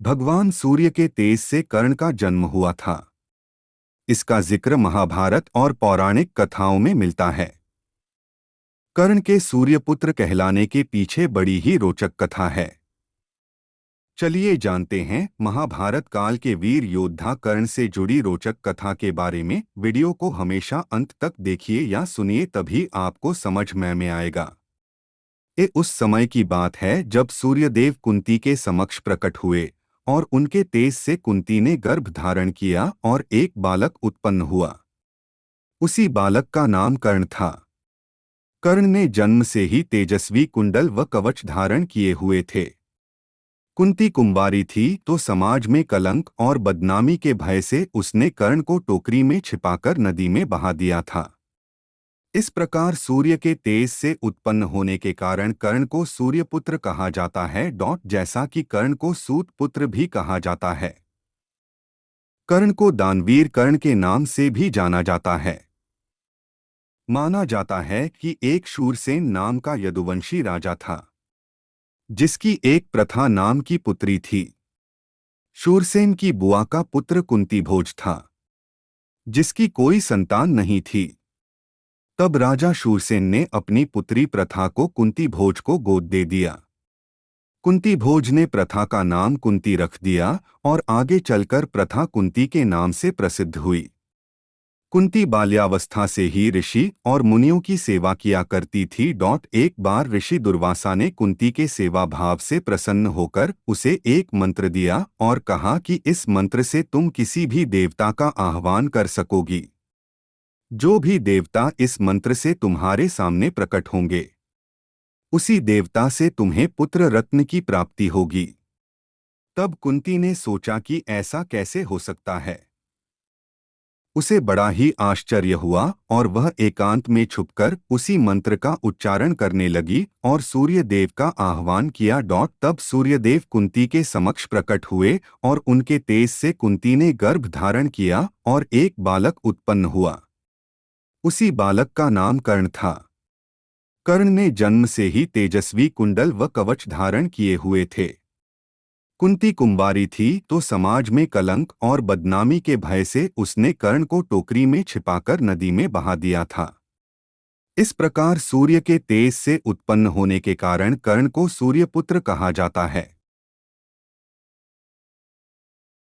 भगवान सूर्य के तेज से कर्ण का जन्म हुआ था। इसका जिक्र महाभारत और पौराणिक कथाओं में मिलता है। कर्ण के सूर्यपुत्र कहलाने के पीछे बड़ी ही रोचक कथा है। चलिए जानते हैं महाभारत काल के वीर योद्धा कर्ण से जुड़ी रोचक कथा के बारे में। वीडियो को हमेशा अंत तक देखिए या सुनिए, तभी आपको समझ में आएगा। ये उस समय की बात है जब सूर्यदेव कुंती के समक्ष प्रकट हुए और उनके तेज से कुंती ने गर्भ धारण किया और एक बालक उत्पन्न हुआ। उसी बालक का नाम कर्ण था। कर्ण ने जन्म से ही तेजस्वी कुंडल व कवच धारण किए हुए थे। कुंती कुंवारी थी तो समाज में कलंक और बदनामी के भय से उसने कर्ण को टोकरी में छिपाकर नदी में बहा दिया था। इस प्रकार सूर्य के तेज से उत्पन्न होने के कारण कर्ण को सूर्यपुत्र कहा जाता है। जैसा कि कर्ण को सूत पुत्र भी कहा जाता है। कर्ण को दानवीर कर्ण के नाम से भी जाना जाता है। माना जाता है कि एक शूरसेन नाम का यदुवंशी राजा था, जिसकी एक प्रथा नाम की पुत्री थी। शूरसेन की बुआ का पुत्र कुंती भोज था, जिसकी कोई संतान नहीं थी। तब राजा शूरसेन ने अपनी पुत्री प्रथा को कुंती भोज को गोद दे दिया। कुंती भोज ने प्रथा का नाम कुंती रख दिया और आगे चलकर प्रथा कुंती के नाम से प्रसिद्ध हुई। कुंती बाल्यावस्था से ही ऋषि और मुनियों की सेवा किया करती थी। एक बार ऋषि दुर्वासा ने कुंती के सेवा भाव से प्रसन्न होकर उसे एक मंत्र दिया और कहा कि इस मंत्र से तुम किसी भी देवता का आह्वान कर सकोगी। जो भी देवता इस मंत्र से तुम्हारे सामने प्रकट होंगे, उसी देवता से तुम्हें पुत्र रत्न की प्राप्ति होगी। तब कुंती ने सोचा कि ऐसा कैसे हो सकता है। उसे बड़ा ही आश्चर्य हुआ और वह एकांत में छुपकर उसी मंत्र का उच्चारण करने लगी और सूर्यदेव का आह्वान किया। तब सूर्यदेव कुंती के समक्ष प्रकट हुए और उनके तेज से कुंती ने गर्भ धारण किया और एक बालक उत्पन्न हुआ। उसी बालक का नाम कर्ण था। कर्ण ने जन्म से ही तेजस्वी कुंडल व कवच धारण किए हुए थे। कुंती कुंवारी थी तो समाज में कलंक और बदनामी के भय से उसने कर्ण को टोकरी में छिपाकर नदी में बहा दिया था। इस प्रकार सूर्य के तेज से उत्पन्न होने के कारण कर्ण को सूर्यपुत्र कहा जाता है।